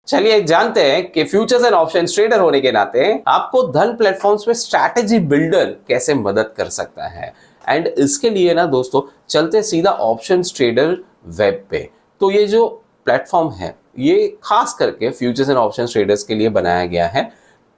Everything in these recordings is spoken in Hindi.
चलिए जानते हैं कि फ्यूचर्स एंड ऑप्शन ट्रेडर होने के नाते आपको धन प्लेटफॉर्म्स में स्ट्रैटेजी बिल्डर कैसे मदद कर सकता है। एंड इसके लिए ना दोस्तों चलते सीधा ऑप्शन ट्रेडर वेब पे। तो ये जो प्लेटफॉर्म है ये खास करके फ्यूचर्स एंड ऑप्शन ट्रेडर्स के लिए बनाया गया है।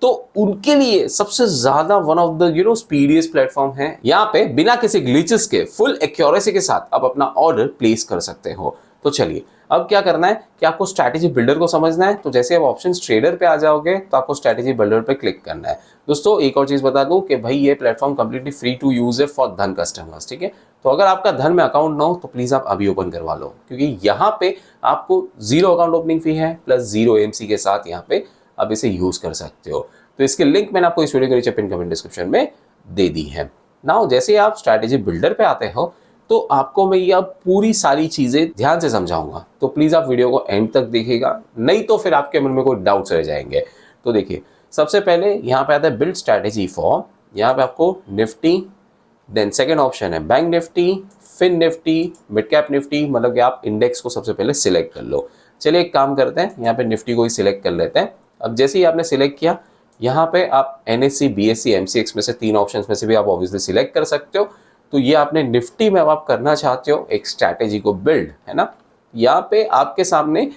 तो उनके लिए सबसे ज्यादा वन ऑफ द स्पीडियस्ट प्लेटफॉर्म है। यहाँ पे बिना किसी ग्लिचेस के फुल एक्यूरेसी के साथ आप अपना ऑर्डर प्लेस कर सकते हो। तो चलिए अब क्या करना है कि आपको स्ट्रैटेजी बिल्डर को समझना है। तो जैसे आप ऑप्शंस ट्रेडर पे आ जाओगे तो आपको स्ट्रैटेजी बिल्डर पे क्लिक करना है। दोस्तों एक और चीज बता दूं कि भाई ये platform completely free to use है फॉर धन कस्टमर्स, ठीक है। तो अगर आपका धन में अकाउंट ना हो तो प्लीज आप अभी ओपन करवा लो, क्योंकि यहाँ पे आपको 0 अकाउंट ओपनिंग फी है प्लस 0 AMC के साथ यहाँ पे आप इसे यूज कर सकते हो। तो इसके लिंक मैंने आपको इस वीडियो के नीचे पिन कमेंट डिस्क्रिप्शन में दे दी है। नाउ जैसे आप स्ट्रैटेजी बिल्डर पे आते हो तो आपको मैं ये अब पूरी सारी चीजें ध्यान से समझाऊंगा, तो प्लीज आप वीडियो को एंड तक देखिएगा, नहीं तो फिर आपके मन में कोई डाउट्स रह जाएंगे। तो देखिए सबसे पहले यहाँ पे आता है बिल्ड स्ट्रैटेजी फॉर। यहाँ पे आपको निफ्टी, देन सेकंड ऑप्शन है bank Nifty, fin Nifty, mid cap Nifty, मतलब कि आप इंडेक्स को सबसे पहले सिलेक्ट कर लो। चलिए एक काम करते हैं, यहाँ पे निफ्टी को ही सिलेक्ट कर लेते हैं। अब जैसे ही आपने सिलेक्ट किया यहाँ पे आप NSE, BSE, MCX में से 3 ऑप्शन में से भी आप ऑब्वियसली सिलेक्ट कर सकते हो। तो ये आपने निफ्टी में अब आप करना चाहते हो एक स्ट्रैटेजी को बिल्ड, है ना। यहाँ पे आपके सामने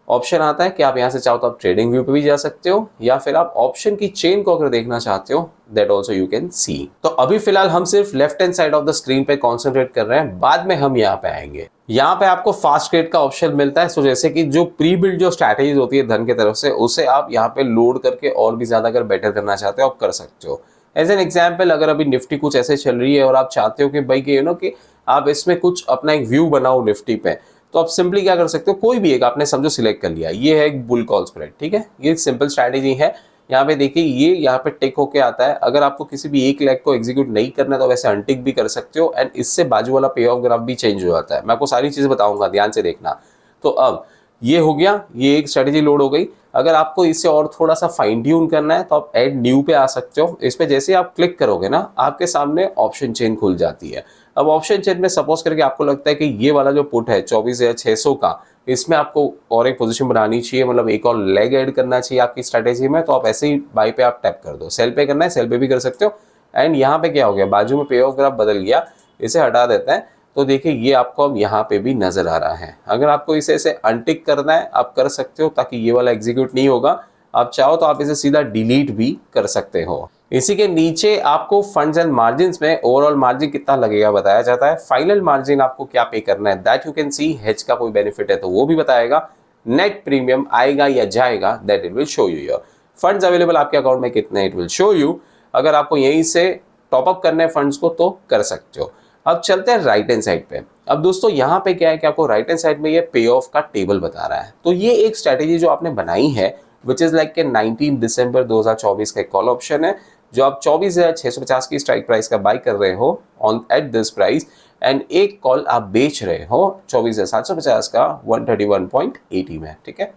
ऑप्शन आता है कि आप यहाँ से चाहो तो आप ट्रेडिंग व्यू पे भी जा सकते हो, या फिर आप ऑप्शन की चेन को अगर देखना चाहते हो that also you can see. तो अभी फिलहाल हम सिर्फ left hand side of the screen पे कॉन्सेंट्रेट कर रहे हैं, बाद में हम यहाँ पे आएंगे। यहाँ पे आपको फास्ट ट्रेड का ऑप्शन मिलता है। सो जैसे कि जो प्री बिल्ड जो स्ट्रैटेजीज होती है धन की तरफ से, उसे आप यहाँ पे लोड करके और भी ज्यादा अगर बेटर करना चाहते हो आप कर सकते हो। एज एन एग्जाम्पल, अगर अभी निफ्टी कुछ ऐसे चल रही है और आप चाहते हो कि भाई कि आप इसमें कुछ अपना एक व्यू बनाओ निफ्टी पे, तो आप सिंपली क्या कर सकते हो, कोई भी एक आपने समझो सिलेक्ट कर लिया, ये है एक बुल कॉल स्प्रेड, ठीक है। ये एक सिंपल स्ट्रैटेजी है। यहाँ पे देखिए ये यहाँ पे टिक होके आता है। अगर आपको किसी भी एक लेग को एग्जीक्यूट नहीं करना है तो वैसे अनटिक भी कर सकते हो, एंड इससे बाजू वाला पे ऑफ ग्राफ भी चेंज हो जाता है। मैं आपको सारी चीजें बताऊंगा, ध्यान से देखना। तो अब ये हो गया, ये एक स्ट्रेटेजी लोड हो गई। अगर आपको इसे और थोड़ा सा फाइन ट्यून करना है तो आप ऐड न्यू पे आ सकते हो। इस पे जैसे आप क्लिक करोगे ना आपके सामने ऑप्शन चेन खुल जाती है। अब ऑप्शन चेन में सपोज करके आपको लगता है कि ये वाला जो पुट है 24,600 का, इसमें आपको और एक पोजीशन बनानी चाहिए, मतलब एक और लेग ऐड करना चाहिए आपकी स्ट्रेटेजी में, तो आप ऐसे ही बाई पे आप टैप कर दो। सेल पे करना है सेल पे भी कर सकते हो। एंड यहाँ पे क्या हो गया, बाजू में पे ऑफ ग्राफ बदल गया, इसे हटा देते हैं। तो देखिए ये आपको अब यहाँ पे भी नजर आ रहा है। अगर आपको इसे ऐसे अनटिक करना है आप कर सकते हो, ताकि ये वाला एग्जीक्यूट नहीं होगा। आप चाहो तो आप इसे सीधा डिलीट भी कर सकते हो। इसी के नीचे आपको फंड्स एंड मार्जिन में ओवरऑल मार्जिन कितना लगेगा बताया जाता है। फाइनल मार्जिन आपको क्या पे करना है that you can see. Hedge का कोई बेनिफिट है तो वो भी बताएगा। नेट प्रीमियम आएगा या जाएगा that it will show you. Your funds available आपके अकाउंट में कितने इट विल शो यू। अगर आपको यहीं से टॉपअप करने फंड्स को तो कर सकते हो। अब चलते हैं राइट हैंड साइड पे। अब दोस्तों यहाँ पे क्या है कि आपको राइट हैंड साइड में ये पे ऑफ का टेबल बता रहा है। तो ये एक स्ट्रेटेजी जो आपने बनाई है विच इज लाइक के 19 दिसंबर 2024 का कॉल ऑप्शन है, जो आप 24,650 की स्ट्राइक प्राइस का बाई कर रहे हो on at this price, and एक कॉल आप बेच रहे हो 24,750 का 131.80 में, ठीक है।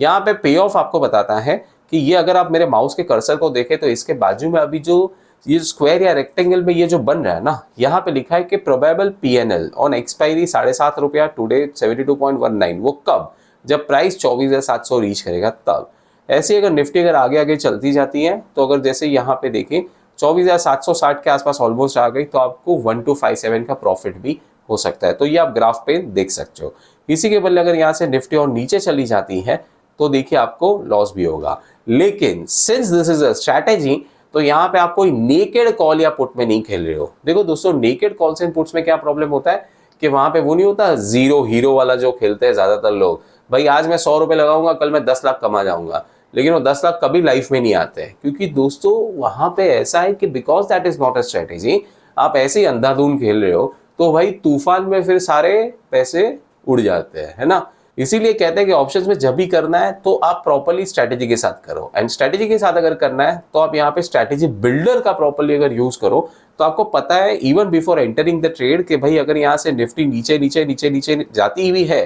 यहाँ पे पे ऑफ आपको बताता है कि ये अगर आप मेरे माउस के कर्सर को देखें तो इसके बाजू में अभी जो ये स्क्वायर या रेक्टेंगल में ये जो बन रहा है ना, यहाँ पे लिखा है कि probable PNL on expiry ₹7.5 today 72.19। वो कब, जब प्राइस 24,700 रीच करेगा तब। ऐसे अगर निफ्टी अगर आगे आगे चलती जाती है तो अगर जैसे यहाँ पे देखें 24,760 के आसपास ऑलमोस्ट आ गई तो आपको 1257 का प्रॉफिट भी हो सकता है। तो ये आप ग्राफ पे देख सकते हो। इसी के बदले अगर यहाँ से निफ्टी और नीचे चली जाती है तो देखिए आपको लॉस भी होगा। लेकिन since this is a strategy तो यहाँ पे आप कोई नेकेड कॉल या पुट में नहीं खेल रहे हो। देखो दोस्तों नेकेड कॉल्स एंड पुट्स में क्या प्रॉब्लम होता है कि वहां पे वो नहीं होता जीरो हीरो वाला जो खेलते हैं ज्यादातर लोग, भाई आज मैं 100 रुपए लगाऊंगा कल मैं 10 लाख कमा जाऊंगा, लेकिन वो 10 लाख कभी लाइफ में नहीं आते हैं। क्योंकि दोस्तों वहां पे ऐसा है कि because that is not a strategy, आप ऐसे ही अंधाधुंध खेल रहे हो तो भाई तूफान में फिर सारे पैसे उड़ जाते हैं, है ना। इसीलिए कहते हैं कि ऑप्शंस में जब भी करना है तो आप प्रॉपर्ली स्ट्रेटेजी के साथ करो। एंड स्ट्रेटेजी के साथ अगर करना है तो आप यहाँ पे स्ट्रेटेजी बिल्डर का प्रॉपर्ली अगर यूज करो तो आपको पता है even before entering the trade कि भाई अगर यहाँ से निफ्टी नीचे नीचे नीचे नीचे जाती हुई है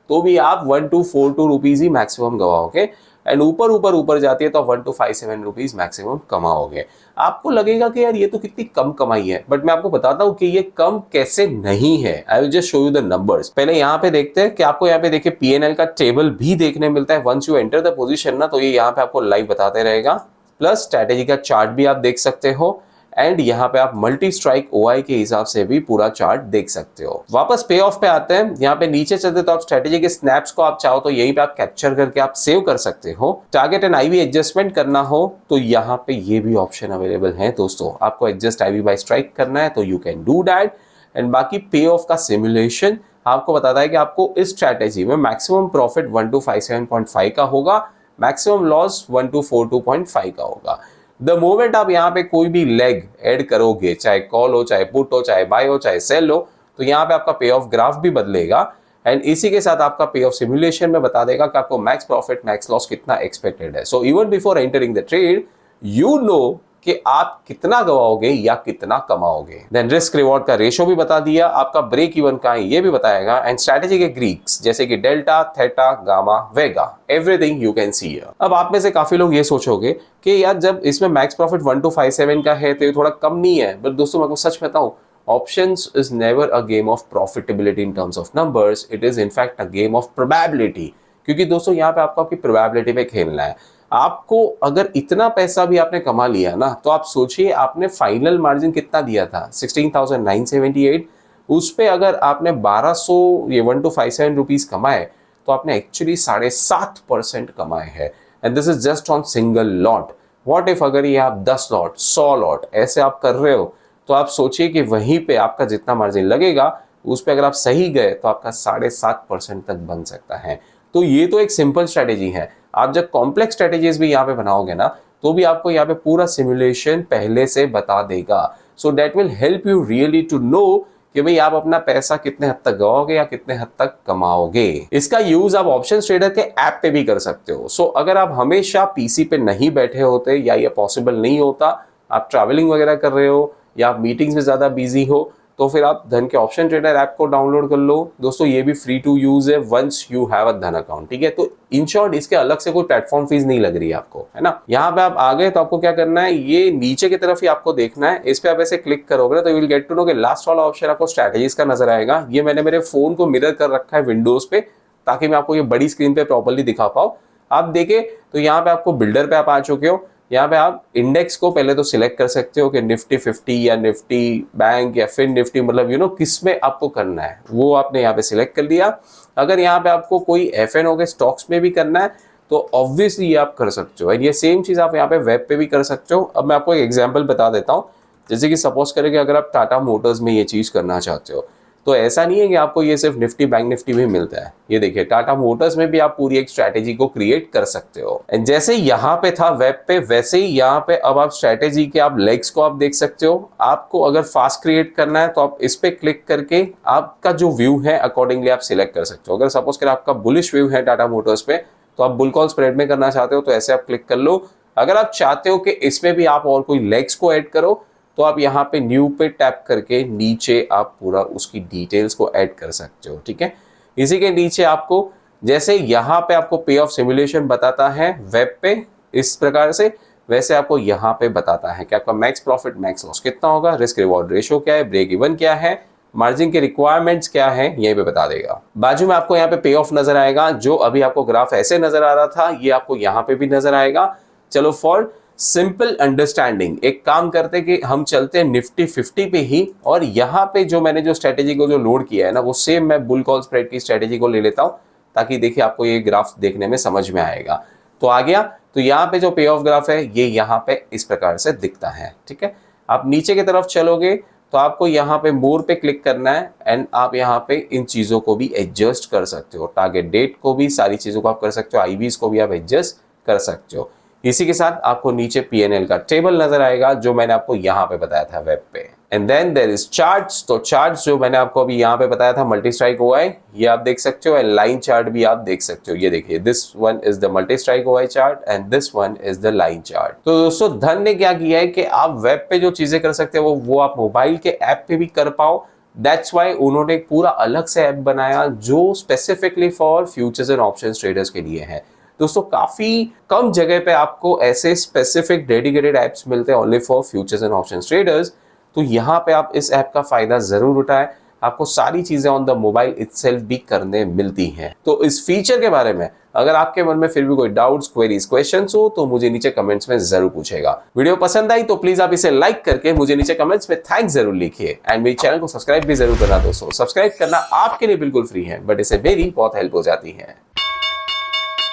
तो भी आप 1242 रुपीज ही मैक्सिमम गवाओगे। एंड ऊपर ऊपर ऊपर जाती है तो 1257 रुपीज मैक्सिमम कमाओगे। आपको लगेगा कि यार ये तो कितनी कम कमाई है, बट मैं आपको बताता हूँ कि ये कम कैसे नहीं है। I will just show you the numbers. पहले यहाँ पे देखते हैं कि आपको यहाँ पे देखिए पीएनएल का टेबल भी देखने मिलता है। Once you enter the position ना, तो ये यहाँ पे आपको लाइव बताते रहेगा, प्लस स्ट्रैटेजी का चार्ट भी आप देख सकते हो, एंड यहाँ पे आप मल्टी स्ट्राइक ओआई के हिसाब से भी पूरा चार्ट देख सकते हो। वापस पे ऑफ पे आते हैं, यहाँ पे नीचे चलते तो आप स्ट्रेटेजी के स्नैप्स को आप चाहो तो यहीं पे आप कैप्चर करके आप सेव कर सकते हो। टारगेट एंड आईवी एडजस्टमेंट करना हो तो यहाँ पे ये भी ऑप्शन अवेलेबल है दोस्तों। आपको एडजस्ट आईवी बाय स्ट्राइक करना है तो you can do that. And बाकी पे ऑफ का सिमुलेशन आपको बताता है कि आपको इस स्ट्रैटेजी में मैक्सिमम प्रॉफिट 1257.5 का होगा, मैक्सिमम लॉस 1242.5 का होगा। द मोमेंट आप यहाँ पे कोई भी लेग ऐड करोगे, चाहे कॉल हो, चाहे पुट हो, चाहे बाय हो, चाहे सेल हो, तो यहाँ पे आपका पे ऑफ ग्राफ भी बदलेगा। एंड इसी के साथ आपका पे ऑफ सिमुलेशन में बता देगा कि आपको मैक्स प्रॉफिट मैक्स लॉस कितना एक्सपेक्टेड है। So even before entering the trade you know कि आप कितना गवाओगे या कितना कमाओगे। देन रिस्क रिवॉर्ड का रेशो भी बता दिया, आपका ब्रेक इवन का है ये भी बताएगा, एंड स्ट्रैटेजी के ग्रीक्स जैसे कि delta, theta, gamma, Vega, everything you can see here. अब आप में से काफी लोग ये सोचोगे कि यार जब इसमें मैक्स प्रॉफिट 1257 का है तो ये थोड़ा कम नहीं है। बट दोस्तों मैं आपको सच बताऊं, options is never a game of profitability in terms of numbers, it is in fact a game of probability. क्योंकि दोस्तों यहाँ पे आपको आपकी प्रोबेबिलिटी पे खेलना है। आपको अगर इतना पैसा भी आपने कमा लिया ना, तो आप सोचिए आपने फाइनल मार्जिन कितना दिया था 16,978, उस पे अगर आपने 1200 ये 1257 रुपीज कमाए तो आपने एक्चुअली 7.5% कमाए हैं। And this is just on single lot. What if अगर ये आप 10 लॉट 100 लॉट ऐसे आप कर रहे हो, तो आप सोचिए कि वहीं पे आपका जितना मार्जिन लगेगा उस पे अगर आप सही गए तो आपका 7.5% तक बन सकता है। तो ये तो एक सिंपल स्ट्रेटेजी है। आप जब कॉम्प्लेक्स स्ट्रेटेजीज भी यहाँ पे बनाओगे ना, तो भी आपको यहाँ पे पूरा सिमुलेशन पहले से बता देगा। So that will help you really to know कि भाई आप अपना पैसा कितने हद तक गवाओगे या कितने हद तक कमाओगे। इसका यूज आप ऑप्शन ट्रेडर के ऐप पे भी कर सकते हो। सो अगर आप हमेशा पीसी पे नहीं बैठे होते या ये पॉसिबल नहीं होता, आप ट्रैवलिंग वगैरह कर रहे हो या आप मीटिंग्स में ज्यादा बिजी हो, तो फिर आप धन के ऑप्शन ट्रेडर ऐप को डाउनलोड कर लो। दोस्तों ये भी फ्री टू यूज है वंस यू हैव अ धन अकाउंट, ठीक है। तो इन शॉर्ट इसके अलग से कोई प्लेटफॉर्म फीस नहीं लग रही है आपको, है ना। यहाँ पे आप आ गए तो आपको क्या करना है, ये नीचे की तरफ ही आपको देखना है। इस पे आप ऐसे क्लिक करोगे तो you will get to know कि लास्ट वाला ऑप्शन आपको स्ट्रैटेजीज का नजर आएगा। ये मैंने मेरे फोन को मिरर कर रखा है विंडोज पे, ताकि मैं आपको ये बड़ी स्क्रीन पे प्रॉपर्ली दिखा पाऊँ। आप देखे तो यहाँ पे आपको बिल्डर पे आप आ चुके हो। यहाँ पे आप इंडेक्स को पहले तो सिलेक्ट कर सकते हो कि निफ्टी 50 या निफ्टी बैंक या फिर निफ्टी, मतलब यू नो किस में आपको करना है वो आपने यहाँ पे सिलेक्ट कर लिया। अगर यहाँ पे आपको कोई एफएनओ के स्टॉक्स में भी करना है तो ऑब्वियसली ये आप कर सकते हो। ये सेम चीज आप यहाँ पे वेब पे भी कर सकते हो। अब मैं आपको एक एग्जाम्पल बता देता हूँ। जैसे कि सपोज करें कि अगर आप टाटा मोटर्स में ये चीज करना चाहते हो, तो ऐसा नहीं है कि आपको ये सिर्फ निफ्टी बैंक निफ्टी में मिलता है। ये देखिए टाटा मोटर्स में भी आप पूरी एक स्ट्रैटेजी को क्रिएट कर सकते हो। एंड जैसे यहाँ पे था वेब पे, वैसे ही यहाँ पे अब आप स्ट्रैटेजी के आप लेग्स को आप देख सकते हो। आपको अगर फास्ट क्रिएट करना है तो आप इस पे क्लिक करके आपका जो व्यू है अकॉर्डिंगली आप सिलेक्ट कर सकते हो। अगर सपोज कर आपका बुलिश व्यू है टाटा मोटर्स पे, तो आप बुल कॉल स्प्रेड में करना चाहते हो तो ऐसे आप क्लिक कर लो। अगर आप चाहते हो कि इसमें भी आप और कोई लेग्स को ऐड करो, तो आप यहाँ पे न्यू पे टैप करके नीचे आप पूरा उसकी डिटेल्स को ऐड कर सकते हो, ठीक है। इसी के नीचे आपको जैसे यहाँ पे आपको पे ऑफ सिमुलेशन बताता है वेब पे इस प्रकार से, वैसे आपको यहाँ पे बताता है कि आपका मैक्स प्रॉफिट मैक्स लॉस कितना होगा, रिस्क रिवॉर्ड रेशो क्या है, ब्रेक इवन क्या है, मार्जिन के रिक्वायरमेंट्स क्या है, यहीं पे बता देगा। बाजू में आपको यहाँ पे पे ऑफ नजर आएगा। जो अभी आपको ग्राफ ऐसे नजर आ रहा था, ये आपको यहाँ पे भी नजर आएगा। चलो फॉर सिंपल अंडरस्टैंडिंग एक काम करते कि हम चलते हैं निफ्टी 50 पे ही, और यहाँ पे जो मैंने जो स्ट्रेटेजी को जो लोड किया है ना, वो सेम मैं बुल कॉल स्प्रेड की स्ट्रेटेजी को ले लेता हूँ, ताकि देखिए आपको ये ग्राफ देखने में समझ में आएगा। तो आ गया, तो यहाँ पे जो पे ऑफ ग्राफ है ये यहाँ पे इस प्रकार से दिखता है, ठीक है। आप नीचे की तरफ चलोगे तो आपको यहाँ पे मोर पे क्लिक करना है, एंड आप यहाँ पे इन चीजों को भी एडजस्ट कर सकते हो। टारगेट डेट को भी, सारी चीजों को आप कर सकते हो, आईवीज को भी आप एडजस्ट कर सकते हो। इसी के साथ आपको नीचे पीएनएल का टेबल नजर आएगा, जो मैंने आपको यहाँ पे बताया था वेब पे। And then there is charts. तो चार्ट्स जो मैंने आपको अभी यहाँ पे बताया था मल्टी स्ट्राइक ओआई, ये आप देख सकते हो। एंड लाइन चार्ट भी आप देख सकते हो। ये देखिए this one is the multi strike OI chart and this one is the line chart. तो दोस्तों धन ने क्या किया है कि आप वेब पे जो चीजें कर सकते हो वो आप मोबाइल के ऐप पे भी कर पाओ। दैट्स वाई उन्होंने एक पूरा अलग से ऐप बनाया जो specifically for futures and options traders के लिए है। दोस्तों काफी कम जगह पे आपको ऐसे स्पेसिफिक डेडिकेटेड ऐप्स मिलते हैं only for futures and options traders. तो यहाँ पे आप इस ऐप का फायदा जरूर उठाएं, आपको सारी चीजें ऑन द मोबाइल इटसेल्फ भी करने मिलती हैं। तो इस फीचर के बारे में अगर आपके मन में फिर भी कोई डाउट्स, क्वेरीज, क्वेश्चंस हो तो मुझे नीचे कमेंट्स में जरूर पूछेगा। वीडियो पसंद आई तो प्लीज आप इसे लाइक करके मुझे नीचे कमेंट्स में थैंक्स जरूर लिखिए एंड मेरे चैनल को सब्सक्राइब भी जरूर करना दोस्तों। सब्सक्राइब करना आपके लिए बिल्कुल फ्री है, बट इसे मेरी बहुत हेल्प हो जाती है।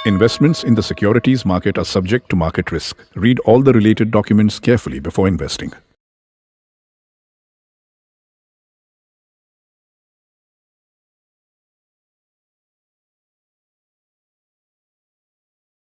Investments in the securities market are subject to market risk. Read all the related documents carefully before investing.